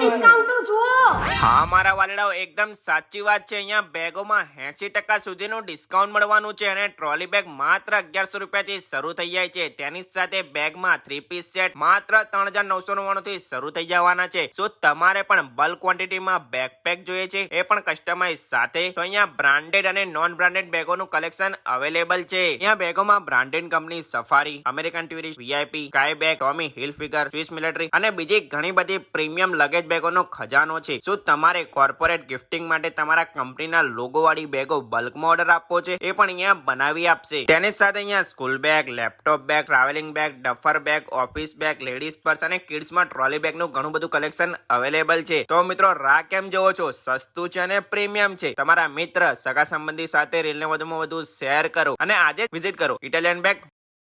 Discount જુઓ। હા મારા વાલીડાઓ એકદમ સાચી વાત છે। અહીંયા બેગોમાં 80% સુધીનું ડિસ્કાઉન્ટ મળવાનું છે અને ટ્રોલી બેગ માત્ર 1100 રૂપિયાથી શરૂ થઈ જાય છે। તેની સાથે બેગમાં 3 પીસ સેટ માત્ર 3999 થી શરૂ થઈ જવાના છે। શું તમારે પણ બલ્ક ક્વોન્ટિટીમાં બેકપેક જોઈએ છે, એ પણ કસ્ટમાઇઝ સાથે? તો અહીંયા બ્રાન્ડેડ અને નોન બ્રાન્ડેડ બેગોનું કલેક્શન અવેલેબલ છે। અહીંયા બેગોમાં branded company Safari, American Tourister, VIP, sky bag, Tommy Hilfiger, Swiss military અને બીજી ઘણી બધી પ્રીમિયમ લગેજ બેગોનો ખજાનો છે। શું તમારે કોર્પોરેટ ગિફ્ટિંગ માટે તમારા કંપનીના લોગો વાળી બેગો બલ્કમાં ઓર્ડર આપવો છે, એ પણ અહીંયા બનાવી આપશે। તેની સાથે અહીંયા school bag, laptop bag, travelling bag, duffel bag, office bag, ladies purse અને કિડ્સમાં ટ્રોલી બેગનું ઘણું બધું કલેક્શન અવેલેબલ છે। તો મિત્રો રાહ કેમ જોવો છો? સસ્તું છે અને પ્રીમિયમ છે। તમારા મિત્ર, સગા સંબંધી સાથે રીલને વધુમાં વધુ શેર કરો અને આજે જ વિઝિટ કરો ઇટાલિયન બેગ